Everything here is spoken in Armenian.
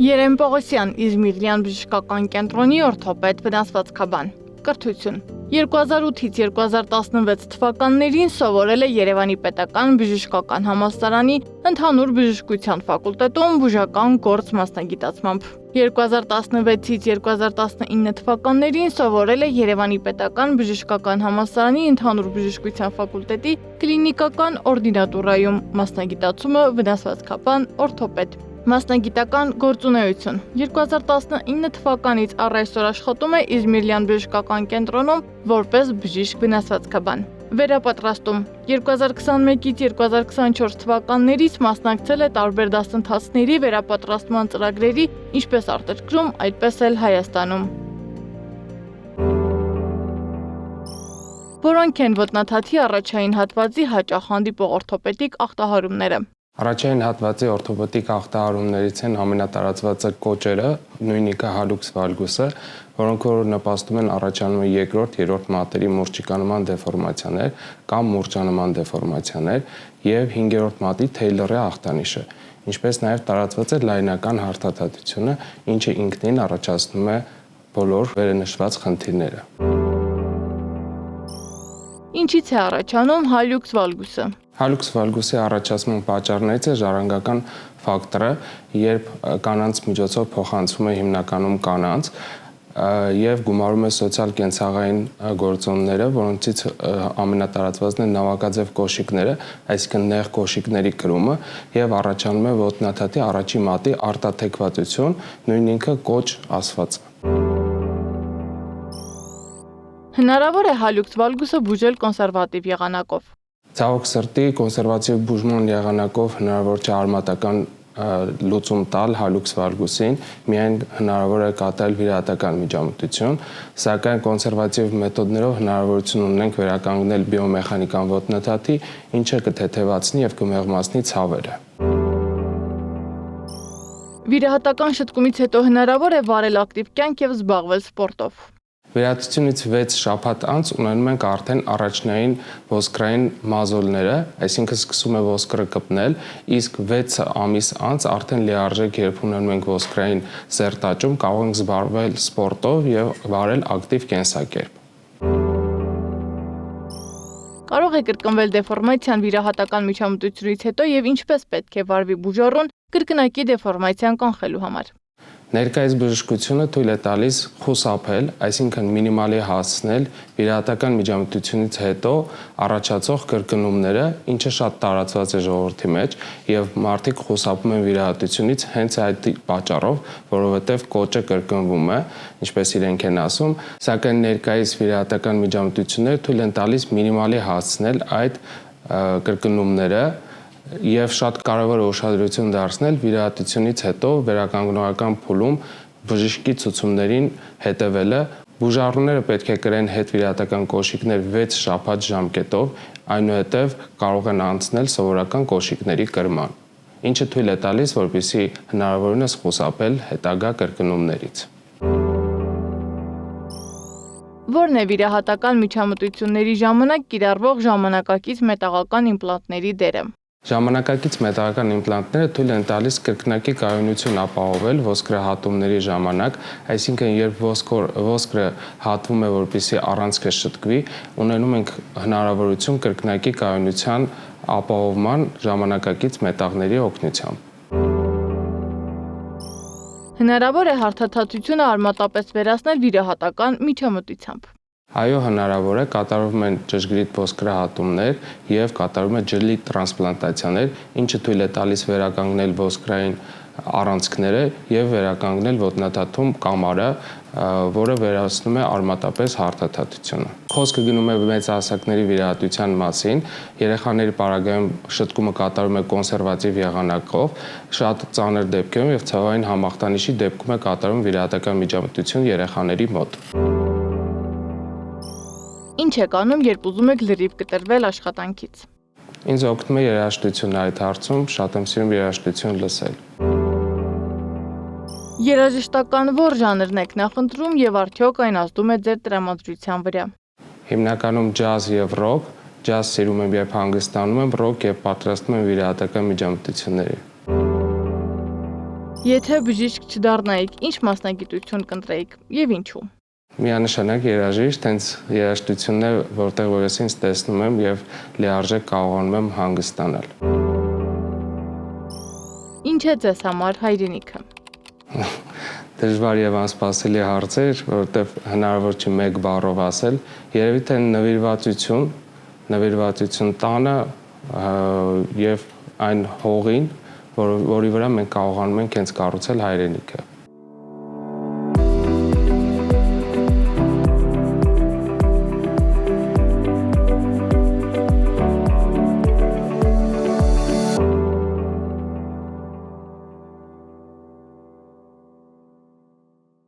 Երեմ Պողոսյան, Իզմիրլյան բժշկական կենտրոնի օրթոպեդ վնասվածքաբան։ Կրթություն 2008-ից 2016 թվականներին սովորել է Երևանի պետական բժշկական համալսարանի ընդհանուր բժշկության ֆակուլտետում բուժական գործ մասնագիտացմամբ։ 2016-ից 2019 թվականներին սովորել է Երևանի պետական բժշկական համալսարանի ընդհանուր բժշկության ֆակուլտետի կլինիկական օրդինատուրայում մասնագիտացումը վնասվածքաբան օրթոպեդ։ Մասնագիտական գործունեություն 2019 թվականից առ այսօր աշխատում է Իզմիրլյան բժշկական կենտրոնում որպես բժիշկ վնասվածքաբան։ Վերապատրաստում 2021-ից 2024 թվականներից մասնակցել է տարբեր դասընթացների վերապատրաստման ծրագրերի ինչպես արտերկրում, այդպես էլ Հայաստանում։ Որոնք են ոտնաթաթի առաջային հատվածի հաճախ հանդիպող օրթոպեդիկ ախտահարումները։ Առաջային հատվածի օրթոպեդիկ ախտահարումներից են ամենատարածվածը կոճերը, նույնիկը հալուքս վալգուսը, որոնք որ նպաստում են առաջանում երկրորդ, երրորդ մատերի մուրճիկանման դեֆորմացիաներ կամ մուրճանման դեֆորմացիաներ եւ 5-րդ մատի Թեյլորի ախտանիշը, ինչպես նաեւ տարածված է լայնական հարթաթաթությունը, ինչը ինքնին առաջացնում է բոլոր վերնշված խնդիրները։ Ինչից է առաջանում հալյուքս վալգուսը։ Հալուքս վալգուսի առաջացման պատճառներից է ժառանգական ֆակտորը, երբ կանանց միջոցով փոխանցվում է հիմնականում կանանց եւ գումարում է սոցիալ-կենցաղային գործոնները, որոնցից ամենատարածվածն է նավակաձև կոշիկները, այսինքն նեղ կոշիկների կրումը եւ առաջանում է ոտնաթաթի առաջի մատի արտաթեքվածություն, նույն ինքը կոճ ասված։ Հնարավոր է հալյուքս վալգուսը բուժել կոնսերվատիվ եղանակով։ Ցավոք սրտի կոնսերվատիվ բուժման եղանակով հնարավոր չէ արմատական լուծում տալ հալյուքս վալգուսին, միայն հնարավոր է կատարել վիրահատական միջամտություն, սակայն կոնսերվատիվ մեթոդներով հնարավորություն ունենք վերականգնել բիոմեխանիկան ոտնաթաթի, ինչը կթեթևացնի եւ կմեղմացնի ցավերը։ Վիրահատական շտկումից հետո հնարավոր է վարել ակտիվ կյանք եւ զբաղվել սպորտով։ Վերահատությունից 6 շաբաթ անց ունենում ենք արդեն առաջնային ոսկրային մազոլները, այսինքն սկսում է ոսկրը կպնել, իսկ 6 ամիս անց արդեն լիարժեք երբ ունենում ենք ոսկրային սերտաճում, կարող ենք զբաղվել սպորտով եւ վարել ակտիվ կենսակերպ։ Կարող է կրկնվել դեֆորմացիան վիրահատական միջամտությունից հետո եւ ինչպես պետք է վարվի բուժառուն կրկնակի դեֆորմացիան կանխելու համար։ Ներկայիս բժշկությունը թույլ է տալիս խուսափել, այսինքն մինիմալի հասցնել վիրահատական միջամտությունից հետո առաջացող կրկնումները, ինչը շատ տարածված է ժողովրդի մեջ, եւ մարդիկ խուսափում են վիրահատությունից հենց այդ պատճառով, որովհետեւ կոճը կրկնվում է, ինչպես իրենք են ասում, սակայն ներկայիս վիրահատական միջամտությունները թույլ են տալիս մինիմալի հասցնել այդ կրկնումները եւ շատ կարեւոր է ուշադրություն դարձնել վիրահատությունից հետո վերականգնողական փուլում բժշկի ցուցումներին հետևելը։ Բուժառուները պետք է կրեն հետվիրահատական կոշիկներ 6 շաբաթ ժամկետով, այնուհետև կարող են անցնել սովորական կոշիկների կրման, ինչը թույլ է տալիս, որպեսզի հնարավորինս խուսափել հետագա կրկնումներից։ Որն է վիրահատական միջամտությունների ժամանակ կիրառվող ժամանակակից մետաղական իմպլանտների դերը։ Ժամանակակից մետաղական իմպլանտները թույլ են տալիս կրկնակի կայունություն ապահովել ոսկրահատումների ժամանակ, այսինքն երբ ոսկրը հատվում է, որպեսզի առանցքը շտկվի, ունենում ենք հնարավորություն կրկնակի կայունության ապահովման ժամանակակից մետաղների օգնությամբ։ Հնարավոր է հարթաթաթությունը արմատապես վերացնել վիրահատական միջամտությամբ։ Այո, հնարավոր է, կատարվում են ճշգրիտ ոսկրահատումներ եւ կատարվում է ջրի տրանսպլանտացիաներ, ինչը թույլ է տալիս վերականգնել ոսկրային առանցքները եւ վերականգնել ոտնաթաթում կամարը, որը վերացնում է արմատապես հարթաթաթությունը։ Խոսքը գնում է մեծահասակների վիրահատության մասին, երեխաների պարագայում շտկումը կատարվում է կոնսերվատիվ եղանակով, շատ ծանր դեպքերում եւ ցավային համախտանիշի դեպքում է կատարվում վիրահատական միջամտություն երեխաների մոտ։ Ինչ եք անում, երբ ուզում եք լրիվ կտրվել աշխատանքից։ Ինձ օգնում է երաժշտությունը այդ հարցում, շատ եմ սիրում երաժշտություն լսել։ Երաժշտական ո՞ր ժանրն եք նախընտրում եւ արդյոք այն ազդում է ձեր տրամադրության վրա։ Հիմնականում ջազ եւ ռոք, ջազ սիրում եմ, երբ հանգստանում եմ, ռոք եւ պատրաստում եմ վիրահատական միջամտությունների։ Եթե բժիշկ չդառնայիք, ինչ մասնագիտություն կընտրեիք եւ ինչու։ Միանշանակ երաժիշտ, հենց երաժշտությունն է, որտեղ որ ես ինձ տեսնում եմ եւ լիարժեք կարողանում եմ հանգստանալ։ Ինչ է ձեզ համար հայրենիքը։ Դժվար եւ անսպասելի հարց էր, որովհետեւ հնարավոր չի մեկ բառով ասել։ Երևի թե նվիրվածություն տանը եւ այն հողին, որի վրա մենք կարողանում ենք հենց կառուցել հայրենիքը։